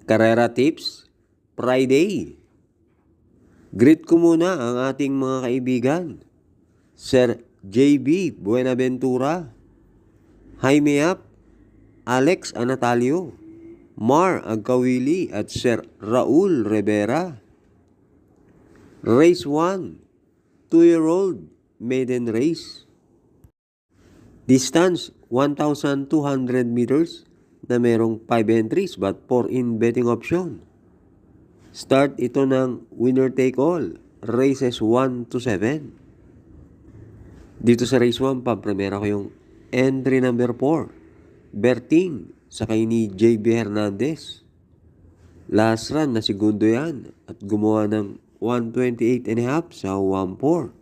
Karera Tips Friday. Greet ko muna ang ating mga kaibigan. Sir JB Buenaventura, Jaime Yap, Alex Anatalio, Mar Agkawili at Sir Raul Rivera. Race 1, 2-year-old maiden race. Distance 1,200 meters na merong 5 entries but 4 in betting option. Start ito ng winner take all, races 1 to 7. Dito sa race 1, pampremera ko yung entry number 4, Berting, sakay ni JB Hernandez. Last run na segundo yan at gumawa ng 128.5 sa 1-4.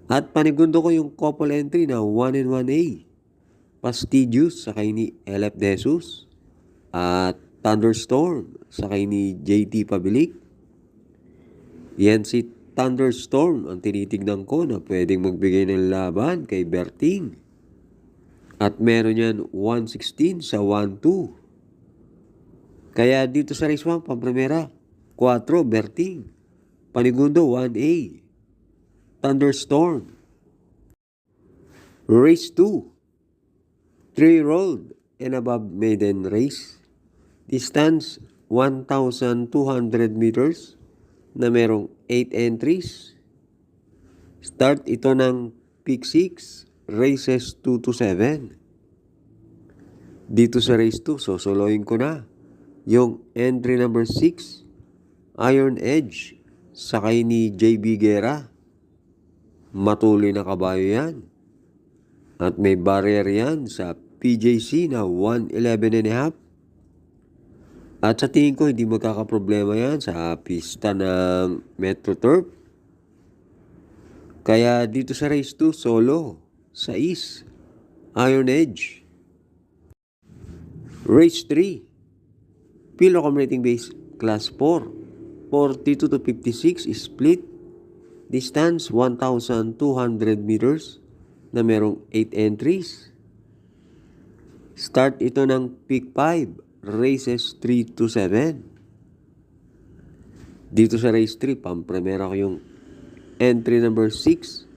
At panigundo ko yung couple entry na 1 and 1A, Fastidious, sakay ni LF Jesus. At Thunderstorm, sakay ni JT Pabilik. Yan si Thunderstorm ang tinitignan ko na pwedeng magbigay ng laban kay Berting. At meron yan 116 sa 1-2. Kaya dito sa race 1, pampremera, 4 Berting. Panigundo 1A, Thunderstorm. Race 2, 3-year-old and above maiden race. Distance 1,200 meters na merong 8 entries. Start ito ng pick 6, races 2 to 7. Dito sa race 2, sosoloyin ko na yung entry number 6, Iron Edge, sakay ni JB Guerra. Matuloy na kabayo yan. At may barrier yan sa PJC na 111.5. At sa tingin ko, hindi magkakaproblema yan sa pista ng Metro Turf. Kaya dito sa race 2, solo, 6, Iron Edge. Race 3, Pilo Rating Base Class 4, 42 to 56 split. Distance 1,200 meters na merong 8 entries. Start ito ng pick 5, races 3 to 7. Dito sa race 3, pampremera ko yung entry number 6,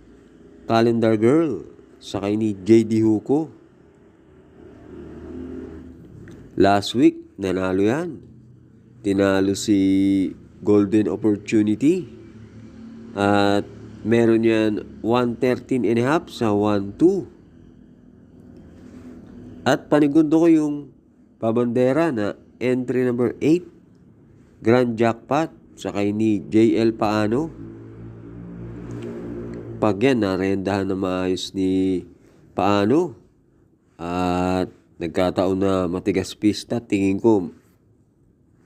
Calendar Girl, sakay ni JD Huko. Last week, nanalo yan. Tinalo si Golden Opportunity. At meron yan 113.5 sa 1-2. At panigundo ko yung pabandera na entry number 8, Grand Jackpot, sakay ni JL Paano. Pag yan, narendahan na maayos ni Paano at nagkataon na matigas pista, tingin ko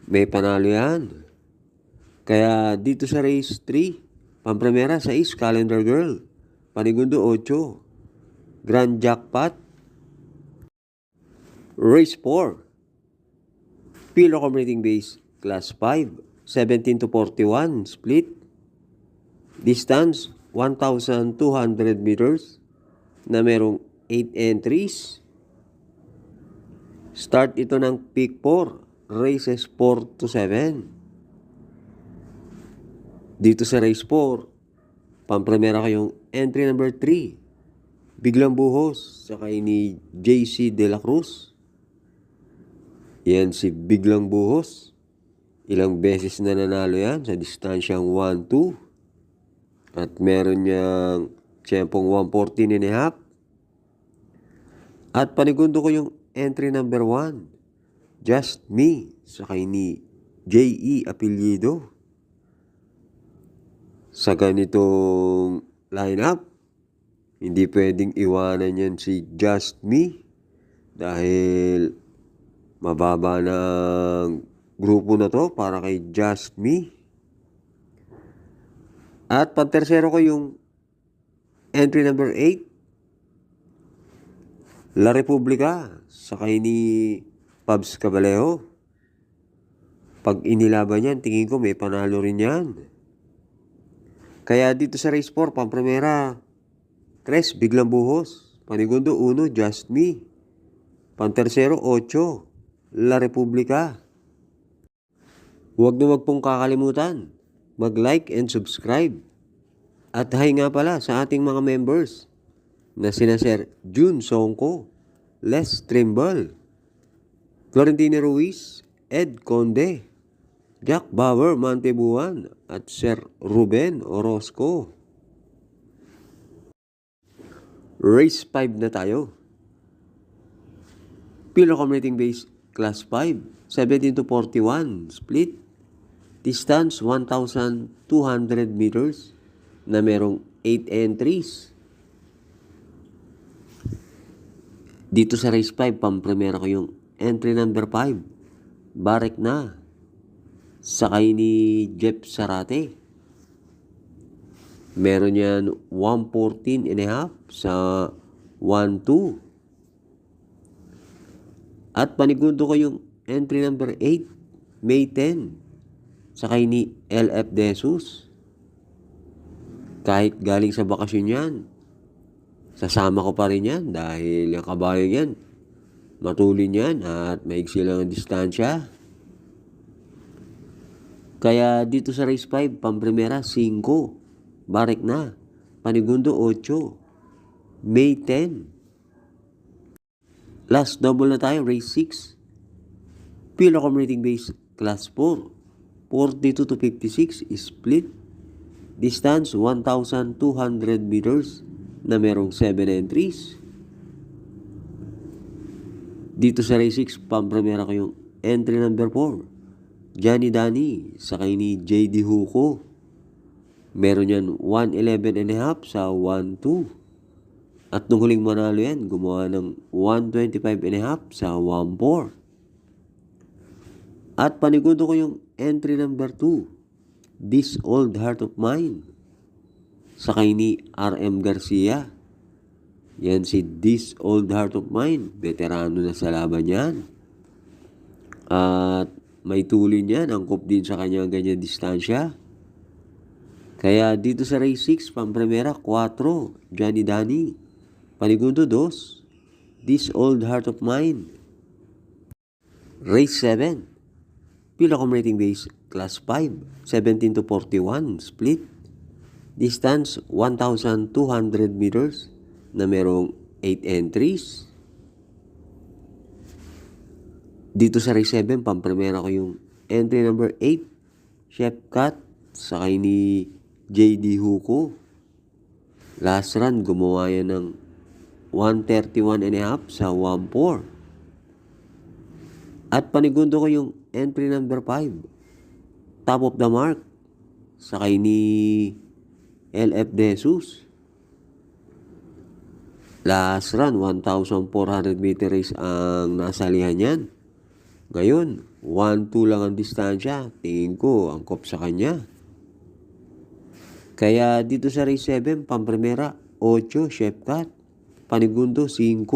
may panalo yan. Kaya dito sa race 3, pampremera 6, Calendar Girl. Panigundo 8, Grand Jackpot. Race 4, Pilo Rating Base Class 5, 17 to 41 split. Distance 1,200 meters na merong 8 entries. Start ito ng pick 4, races 4 to 7. Dito sa race 4, pampremera ko yung entry number 3, Biglang Buhos, sakay ni JC De La Cruz. Yan si Biglang Buhos. Ilang beses na nanalo yan sa distansyang 1-2. At meron niyang tiyempong 114.5. At panigundo ko yung entry number 1, Just Me, sakay ni J.E. Apelyido. Sa ganitong lineup, hindi pwedeng iwanan yan si Just Me dahil mababa ng grupo na to para kay Just Me. At pantersero ko yung entry number 8, La Republica, sakay ni Pabs Cabalejo. Pag inilaban yan, tingin ko may panalo rin yan. Kaya dito sa race 4, pampremera 3, Biglang Buhos. Panigundo 1, Just Me. Pantersero 8, La Republica. Huwag pong kakalimutan, mag-like and subscribe. At hi nga pala sa ating mga members na sina Sir Jun Songko, Les Trimble, Florentino Ruiz, Ed Conde, Jack Bauer Mantebuan, at Sir Ruben Orozco. Race 5 na tayo. Pilo Commuting Base Class 5, 17 to 41, split. Distance 1,200 meters na merong 8 entries. Dito sa race 5, pampremera ko yung entry number 5. Barek na. Sakay ni Jeff Sarate. Meron yan 114.5 sa 1-2. At panigundo ko yung entry number 8, May 10. Sakay ni LF Jesus. Kahit galing sa bakasyon yan, sasama ko pa rin yan dahil yung kabayo yan, matulin yan at maigsi lang ang distansya. Kaya dito sa race 5, pampremera 5, barek na. Panigundo 8, May 10. Last double na tayo, race 6. Pilo Commuting Base Class 4, 42 to 56, split. Distance 1,200 meters na merong 7 entries. Dito sa race 6, pampremera ko yung entry number 4, Johnny Dani, sakay ni JD Huko. Meron yan 111.5 sa 1-2. At nung huling manalo yan, gumawa ng 125.5 sa 1-4. At panigundo ko yung entry number 2, This Old Heart of Mine, sakay ni RM Garcia. Yan si This Old Heart of Mine, veterano na sa laban yan. At may tulin yan, angkop din sa kanyang ganyan distansya. Kaya dito sa race 6, pampremera 4, Johnny Dani. Panigundo 2, This Old Heart of Mine. Race 7, Pilo Commuting Base Class 5, 17 to 41, split. Distance 1,200 meters na merong 8 entries. Dito sa race 7, pampremera ko yung entry number 8, Chef Cat, sakay ni JD Huko. Last run, gumawa yan ng 131.5 sa 1-4. At panigundo ko yung entry number 5, Top of the Mark, sakay ni LF Jesus. Last run, 1,400 meter race ang nasalihan yan. Ngayon, 1-2 lang ang distansya. Tingin ko, angkop sa kanya. Kaya dito sa race 7, pampremera 8, Chef Cat. Panigundo 5,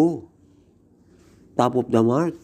Top of the Mark.